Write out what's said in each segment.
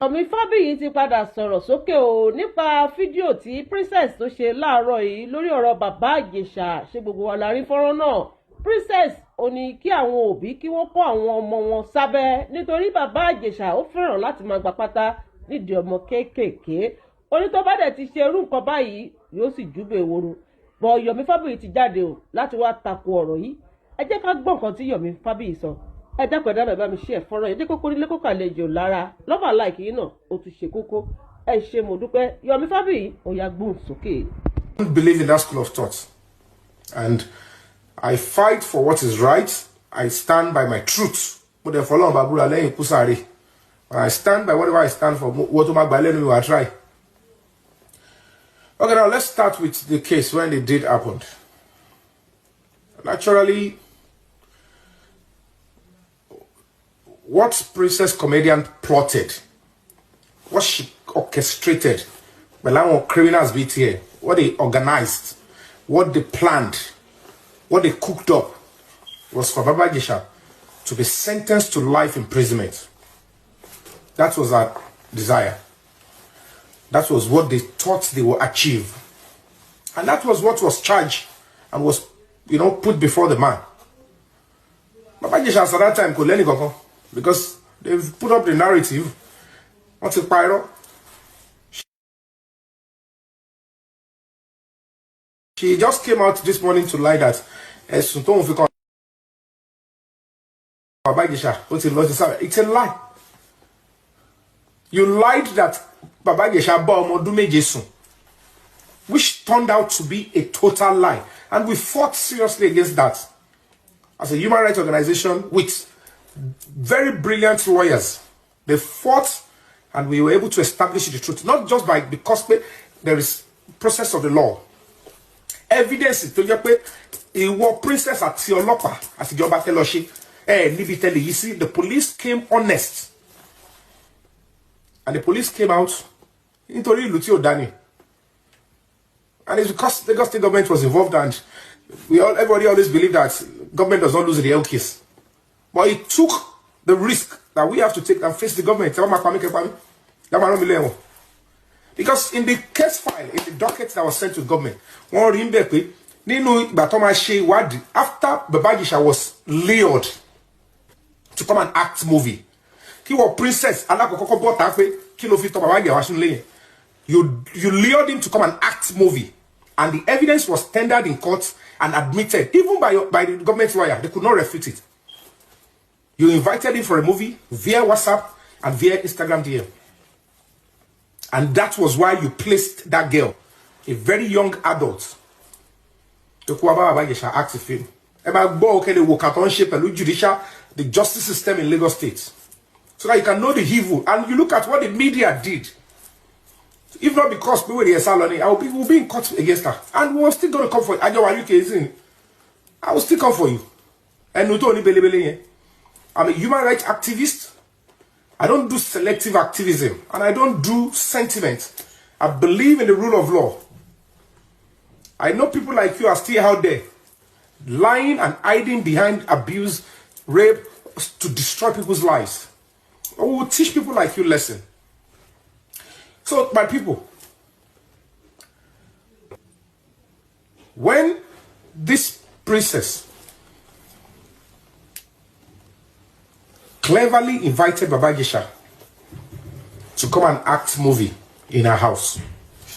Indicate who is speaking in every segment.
Speaker 1: Yomi Fabiyi ti padà sọ̀rọ̀ sókè o nípa fídíò tí princess tó ṣe láàárọ̀ yìí lórí ọ̀rọ̀ bàbá Ìjẹ̀ṣà. Ṣé gbogbo wa la rí fọ́nrán náà? Princess ò ní kí àwọn òbí kí wọ́n kọ́ àwọn ọmọ wọn sábẹ́ nítorí bàbá Ìjẹ̀ṣà ó fẹ́ràn láti máa gba pátá nídìí ọmọ kéékèèké. Ó ní tó bá dẹ̀ ti ṣe irú nǹkan báyìí yóò sì júbà èwòrò. Bọ̀ Yomi Fabiyi ti jáde o láti wá tako ọ̀rọ̀ yìí. Ẹ jẹ́ ká gbọ́ nǹkan tí Yomi Fabiyi sọ. Ẹ dákun ẹ̀dá bàbá mi ṣe ẹ̀fọ́rọ̀ yẹn jẹ́ kókó nílé kókó àlejò lára lọ́fà láìkì yìí náà ó tún ṣe kókó. Ẹ ṣe mo dúpẹ́. Yomi Fabiyi ó yá gbóhùn sókè.
Speaker 2: I don't believe in that school of thought, and I fight for what is right. I stand by my truth. But then for long, Babura lẹ́yìn kusari. I stand by whatever I stand for. What to make balenu I try. Okay, now let's start with the case when the deed happened. Naturally, what Princess Comedian plotted, what she orchestrated, what criminals beat here, what they organized, what they planned, what they cooked up, was for Baba Ijesha to be sentenced to life imprisonment. That was our desire. That was what they thought they would achieve. And that was what was charged and was, put before the man. Baba Ijesha at that time could learn it because they've put up the narrative. What's it, Pyro? She just came out this morning to lie that it's a lie. You lied that Baba Ijesha ba omodu meje sun, which turned out to be a total lie. And we fought seriously against that as a human rights organization with very brilliant lawyers. They fought and we were able to establish the truth, not just because there is process of the law. Evidence to your princess at Tiolopa as Joba Teloshi. You see, the police came honest. And the police came out into Lutio Dani. And it's because the state government was involved, and everybody always believed that government does not lose the own case. But it took the risk that we have to take and face the government. Because in the case file, in the docket that was sent to government, after Baba Ijesha was lured to come and act movie, he was princess. You lured him to come and act movie, and the evidence was tendered in court and admitted, even by the government lawyer. They could not refute it. You invited him for a movie via WhatsApp and via Instagram DM. And that was why you placed that girl, a very young adult, to Baba Ijesha active film. The justice system in Lagos State, so that you can know the evil. And you look at what the media did. If not because people were salon, I will be in court against her. And we were still going to come for you. I will still come for you. And I'm a human rights activist. I don't do selective activism. And I don't do sentiment. I believe in the rule of law. I know people like you are still out there lying and hiding behind abuse, rape, to destroy people's lives. We will teach people like you lesson. So, my people, when this princess cleverly invited Baba Ijesha to come and act movie in her house,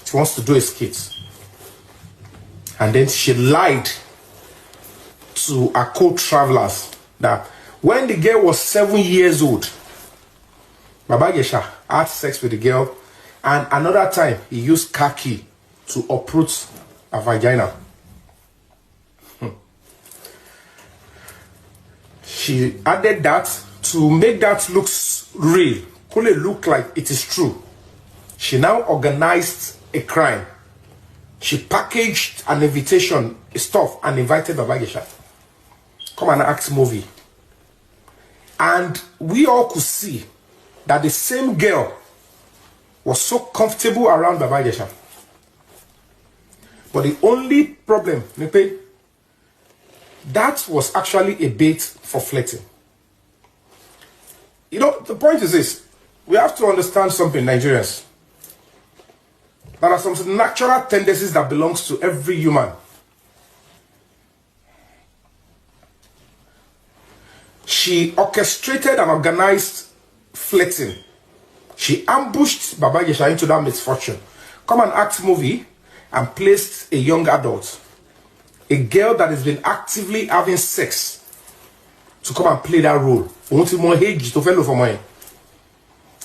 Speaker 2: she wants to do a skit, and then she lied to her co-travelers that when the girl was 7 years old, Baba Ijesha had sex with the girl, and another time he used car key to uproot a vagina. She added that to make that look real, could it look like it is true. She now organized a crime. She packaged an invitation, stuff, and invited Baba Ijesha. Come and act movie. And we all could see that the same girl was so comfortable around Baba Ijesha. But the only problem, that was actually a bait for flirting. The point is this. we have to understand something, Nigerians. There are some natural tendencies that belongs to every human. She orchestrated and organized flirting. She ambushed Baba Ijesha into that misfortune. Come and act movie and placed a young adult, a girl that has been actively having sex, to come and play that role.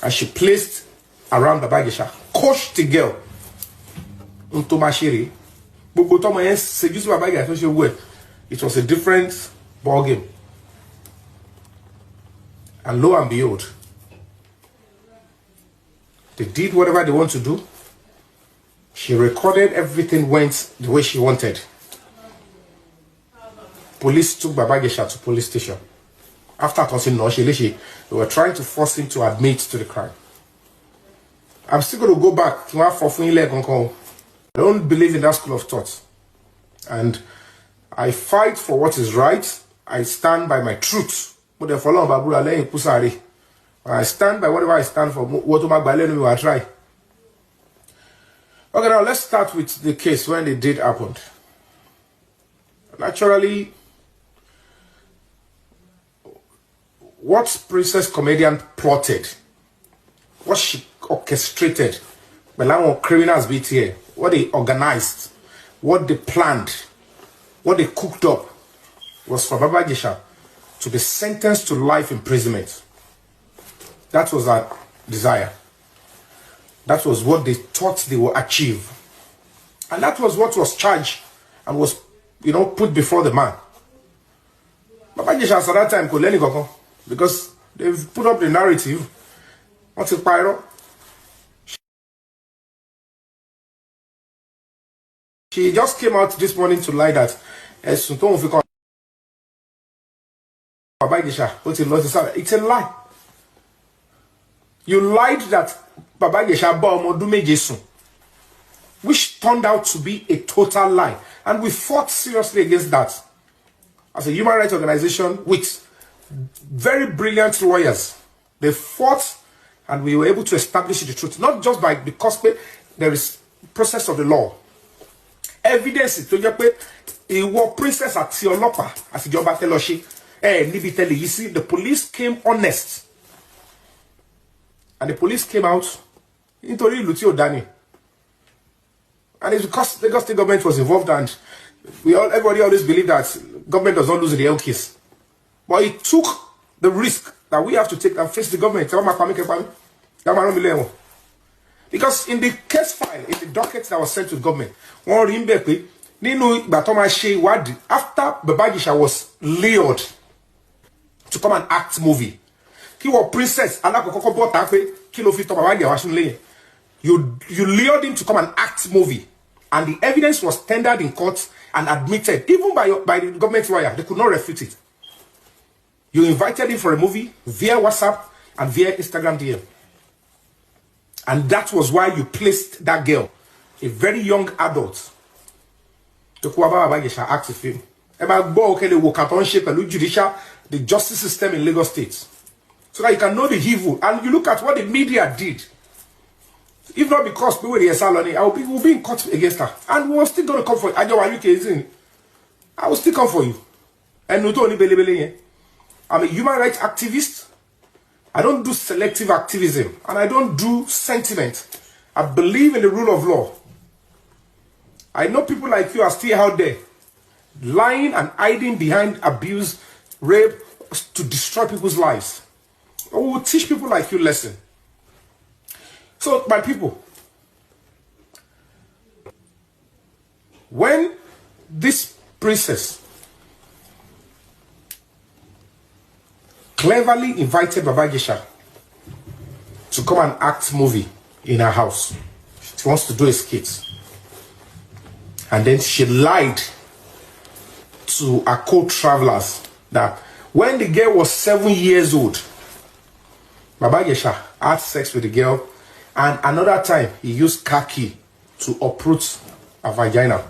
Speaker 2: And she placed around Baba Ijesha, coached the girl into Mashiri. It was a different ball game. And lo and behold, they did whatever they want to do. She recorded everything went the way she wanted. Police took Baba Ijesha to police station. After tossing no, they were trying to force him to admit to the crime. I'm still going to go back to I don't believe in that school of thought. And I fight for what is right. I stand by my truth. But I stand by whatever I stand for. What I try. Okay, now let's start with the case when it did happen. Naturally, what Princess Comedian plotted, what she orchestrated, the criminals beat here, what they organized, what they planned, what they cooked up, was for Baba Ijesha to be sentenced to life imprisonment. That was our desire. That was what they thought they would achieve. And that was what was charged and was, put before the man. Baba Ijesha at that time could let it go because they've put up the narrative. What's it, Pyro? She just came out this morning to lie that Baba Ijesha, it's a lie. You lied that Baba Ijesha ba omo ọdún méje sùn, which turned out to be a total lie. And we fought seriously against that. As a human rights organization with very brilliant lawyers, they fought and we were able to establish the truth. Not just because there is process of the law. Evidence to your pé ìwọ princess àti ọlọ́pàá àti ìjọba tẹ́ lọ ṣe níbi tẹ́lẹ̀ yìí sí. The police came honest. And the police came out nítorí ìlú tí ò dání. And it's because the Lagos State government was involved, and everybody always believed that government does not lose the own case. But it took the risk that we have to take and face the government. Because in the case file, in the docket that was sent to the government, after Baba Ijesha was lured to come and act movie, he was princess, you lured him to come and act movie, and the evidence was tendered in court and admitted, even by the government lawyer. They could not refute it. You invited him for a movie via WhatsApp and via Instagram DM. And that was why you placed that girl, a very young adult, to Baba Ijesha act with him. The justice system in Lagos State, so that you can know the evil. And you look at what the media did. If not because people were saloni, we'll be in court against her. And we're still going to come for you. I will still come for you. And I'm a human rights activist. I don't do selective activism. And I don't do sentiment. I believe in the rule of law. I know people like you are still out there, lying and hiding behind abuse, rape, to destroy people's lives. We will teach people like you lesson. So, my people, when this princess cleverly invited Baba Ijesha to come and act movie in her house, she wants to do a skit, and then she lied to her co-travelers that when the girl was 7 years old, Baba Ijesha had sex with the girl, and another time he used car key to uproot a vagina.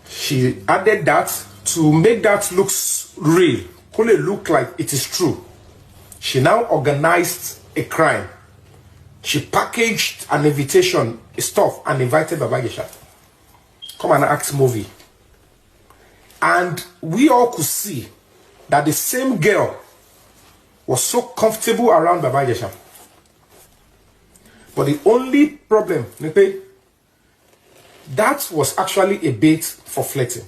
Speaker 2: She added that to make that look real, Could it look like it is true? She now organized a crime. She packaged an invitation, stuff, and invited Baba Ijesha. Come and act movie. And we all could see that the same girl was so comfortable around Baba Ijesha. But the only problem, that was actually a bait for flirting.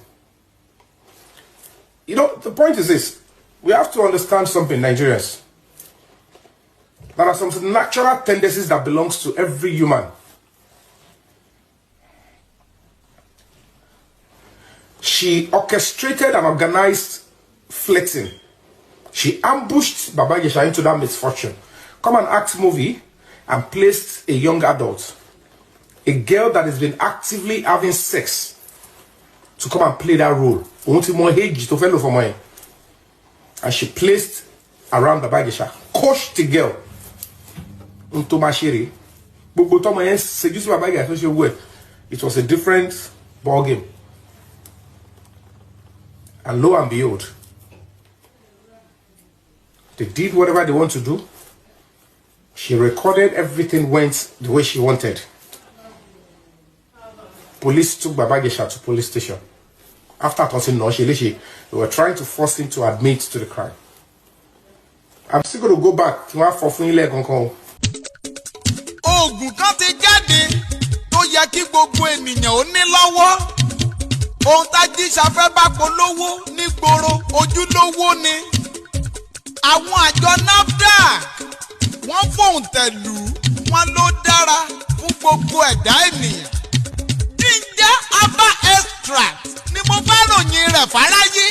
Speaker 2: You know, the point is this. We have to understand something, Nigerians. There are some natural tendencies that belongs to every human. She orchestrated and organized flirting. She ambushed Baba Ijesha into that misfortune. Come and act movie and placed a young adult, a girl that has been actively having sex, to come and play that role. And she placed around Baba Ijesha, coached the girl into Mashiri. It was a different ball game. And lo and behold, they did whatever they want to do. She recorded everything went the way she wanted. Police took Baba Ijesha to police station. After tossing no, they were trying to force him to admit to the crime. I'm still going to go back to my for leg on.
Speaker 3: Oògùn kan ti jáde tó yẹ kí gbogbo ènìyàn ó ní lọ́wọ́. Ohun t'Ajíṣà fẹ́ bá polówó nígboro ojúlówó ni. Àwọn àjọ NAFDAC wọ́n fòǹtẹ̀lù wọ́n ló dára fún gbogbo ẹ̀dá ènìyàn. Ginger herbal extract ni mo bá ròyìn rẹ̀ fáráyé.